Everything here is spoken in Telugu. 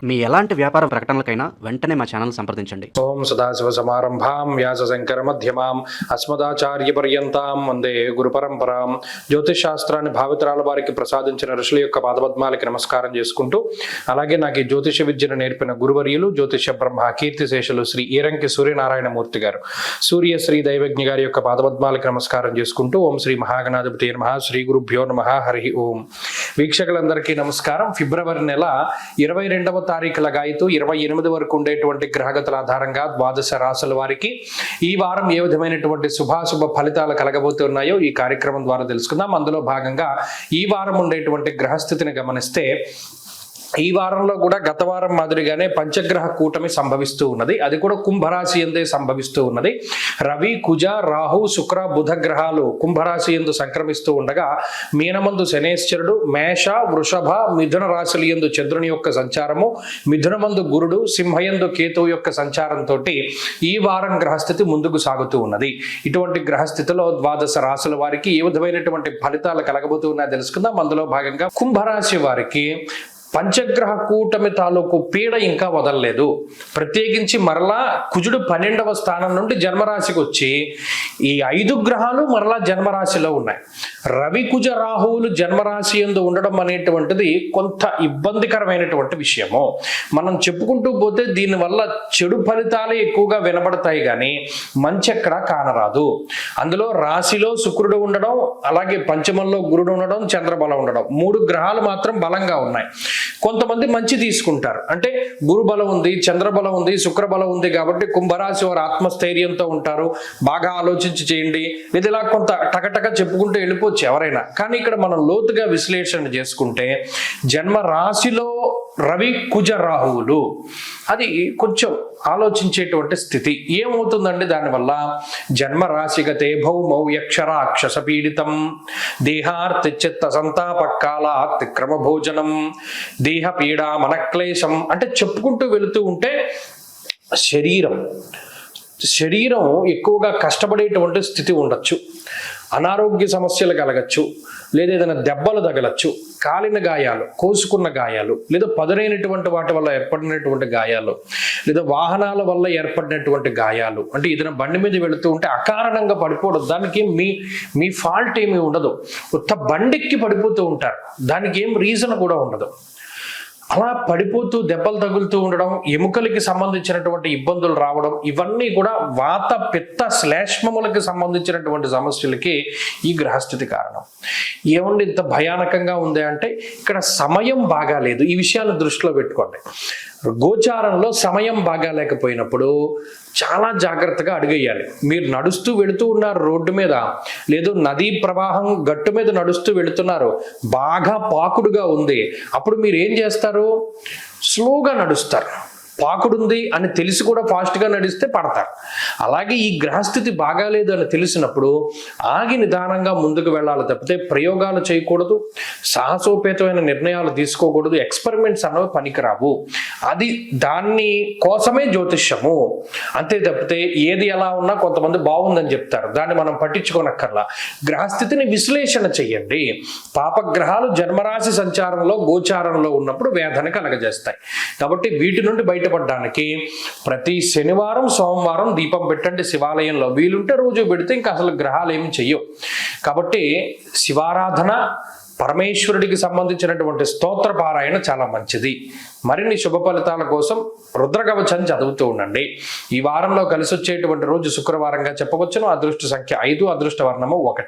మీ ఎలాంటి వ్యాపార ప్రకటనలకైనా వెంటనే మా ఛానల్ సంప్రదించండి. ఓం సదాశివ సమారంభాం వ్యాస శంకర మధ్యమాం అస్మదాచార్య పర్యంతాం వందే గురు పరంపరాం. జ్యోతిష్ శాస్త్రాన్ని భావితరాల వారికి ప్రసాదించిన ఋషుల యొక్క పాదపద్మాలకి నమస్కారం చేసుకుంటూ, అలాగే నాకు ఈ జ్యోతిష విద్యను నేర్పిన గురువర్యులు జ్యోతిష బ్రహ్మ కీర్తిశేషులు శ్రీ ఈరంకి సూర్యనారాయణమూర్తి గారు, సూర్యశ్రీ దైవజ్ఞ గారి యొక్క పాదపద్మాలకి నమస్కారం చేసుకుంటూ, ఓం శ్రీ మహాగణాధిపతి నమః, శ్రీ గురుభ్యో నమః, హరి ఓం. వీక్షకులందరికీ నమస్కారం. ఫిబ్రవరి నెల 22వ తారీఖు లగాయితూ 28 వరకు ఉండేటువంటి గ్రహగతుల ఆధారంగా ద్వాదశ రాశుల వారికి ఈ వారం ఏ విధమైనటువంటి శుభాశుభ ఫలితాలు కలగబోతున్నాయో ఈ కార్యక్రమం ద్వారా తెలుసుకుందాం. అందులో భాగంగా ఈ వారం ఉండేటువంటి గ్రహస్థితిని గమనిస్తే, ఈ వారంలో కూడా గత వారం మాదిరిగానే పంచగ్రహ కూటమి సంభవిస్తూ ఉన్నది. అది కూడా కుంభరాశి ఎందే సంభవిస్తూ ఉన్నది. రవి, కుజ, రాహు, శుక్ర, బుధ గ్రహాలు కుంభరాశి ఎందు సంక్రమిస్తూ ఉండగా, మీనమందు శనేశ్వరుడు, మేష, వృషభ, మిథున రాశుల యందు చంద్రుని యొక్క సంచారము, మిథునమందు గురుడు, సింహయందు కేతువు యొక్క సంచారంతో ఈ వారం గ్రహస్థితి ముందుకు సాగుతూ ఉన్నది. ఇటువంటి గ్రహస్థితిలో ద్వాదశ రాశుల వారికి ఏ విధమైనటువంటి ఫలితాలు కలగబోతూ ఉన్నాయో తెలుసుకుందాం. అందులో భాగంగా కుంభరాశి వారికి పంచగ్రహ కూటమి తాలూకు పీడ ఇంకా వదలలేదు. ప్రత్యేకించి మరలా కుజుడు 12వ స్థానం నుండి జన్మరాశికి వచ్చి ఈ 5 గ్రహాలు మరలా జన్మరాశిలో ఉన్నాయి. రవి, కుజ, రాహువులు జన్మరాశి యందు ఉండడం అనేటువంటిది కొంత ఇబ్బందికరమైనటువంటి విషయము. మనం చెప్పుకుంటూ పోతే దీనివల్ల చెడు ఫలితాలే ఎక్కువగా వినబడతాయి, కానీ మంచి ఎక్కడా కానరాదు. అందులో రాశిలో శుక్రుడు ఉండడం, అలాగే పంచమంలో గురుడు ఉండడం, చంద్రబలం ఉండడం, 3 గ్రహాలు మాత్రం బలంగా ఉన్నాయి. కొంతమంది మంచి తీసుకుంటారు, అంటే గురు బలం ఉంది, చంద్రబలం ఉంది, శుక్రబలం ఉంది కాబట్టి కుంభరాశి వారు ఆత్మస్థైర్యంతో ఉంటారు, బాగా ఆలోచించి చేయండి, లేదా ఇలా కొంత టకటక చెప్పుకుంటూ వెళ్ళిపోవచ్చు ఎవరైనా. కానీ ఇక్కడ మనం లోతుగా విశ్లేషణ చేసుకుంటే, జన్మ రాశిలో రవి, కుజ, రాహువులు అది కొంచెం ఆలోచించేటువంటి స్థితి ఏమవుతుందండి. దానివల్ల జన్మరాశిగతే భౌమౌ యక్షరాక్షస పీడితం దేహార్తిచిత్త సంతాపకాలాత్ క్రమ భోజనం దేహ పీడ మనక్లేశం అంటే చెప్పుకుంటూ వెళుతూ ఉంటే శరీరం ఎక్కువగా కష్టపడేటువంటి స్థితి ఉండొచ్చు, అనారోగ్య సమస్యలు కలగచ్చు, లేదా ఏదైనా దెబ్బలు తగలచ్చు, కాలిన గాయాలు, కోసుకున్న గాయాలు, లేదా పదునైనటువంటి వాటి వల్ల ఏర్పడినటువంటి గాయాలు, లేదా వాహనాల వల్ల ఏర్పడినటువంటి గాయాలు, అంటే ఏదైనా బండి మీద వెళుతూ ఉంటే అకారణంగా పడిపోవడం, దానికి మీ ఫాల్ట్ ఏమీ ఉండదు, కొత్త బండికి పడిపోతూ ఉంటారు, దానికి ఏం రీజన్ కూడా ఉండదు. అలా పడిపోతూ దెబ్బలు తగులుతూ ఉండడం, ఎముకలకి సంబంధించినటువంటి ఇబ్బందులు రావడం, ఇవన్నీ కూడా వాత, పిత్త, శ్లేష్మములకి సంబంధించినటువంటి సమస్యలకి ఈ గ్రహస్థితి కారణం. ఏమండి ఇంత భయానకంగా ఉంది అంటే, ఇక్కడ సమయం బాగాలేదు. ఈ విషయాన్ని దృష్టిలో పెట్టుకోండి. గోచారంలో సమయం బాగాలేకపోయినప్పుడు చాలా జాగ్రత్తగా అడుగేయాలి. మీరు నడుస్తూ వెళుతూ ఉన్నారు రోడ్డు మీద, లేదు నదీ ప్రవాహం గట్టు మీద నడుస్తూ వెళుతున్నారు, బాగా పాకుడుగా ఉంది, అప్పుడు మీరు ఏం చేస్తారు? స్లోగా నడుస్తారు. పాకుడుంది అని తెలిసి కూడా ఫాస్ట్గా నడిస్తే పడతారు. అలాగే ఈ గ్రహస్థితి బాగాలేదు అని తెలిసినప్పుడు ఆగి నిదానంగా ముందుకు వెళ్ళాలి తప్పితే ప్రయోగాలు చేయకూడదు, సాహసోపేతమైన నిర్ణయాలు తీసుకోకూడదు, ఎక్స్పెరిమెంట్స్ అన్నవి పనికిరావు. అది దాన్ని కోసమే జ్యోతిష్యము. అంతే తప్పితే ఏది ఎలా ఉన్నా కొంతమంది బాగుందని చెప్తారు, దాన్ని మనం పట్టించుకోనక్కర్లా. గ్రహస్థితిని విశ్లేషణ చెయ్యండి. పాపగ్రహాలు జన్మరాశి సంచారంలో గోచారంలో ఉన్నప్పుడు వేదన కలగజేస్తాయి. కాబట్టి వీటి నుండి బయటపడడానికి ప్రతి శనివారం, సోమవారం దీపం పెట్టండి శివాలయంలో. వీలుంటే రోజు పెడితే ఇంకా అసలు గ్రహాలు ఏమి చెయ్యవు. కాబట్టి శివారాధన, పరమేశ్వరుడికి సంబంధించినటువంటి స్తోత్ర పారాయణ చాలా మంచిది. మరిన్ని శుభ ఫలితాల కోసం రుద్రకవచం చదువుతూ ఉండండి. ఈ వారంలో కలిసి వచ్చేటువంటి రోజు శుక్రవారంగా చెప్పవచ్చును. అదృష్ట సంఖ్య 5, అదృష్ట వర్ణము 1.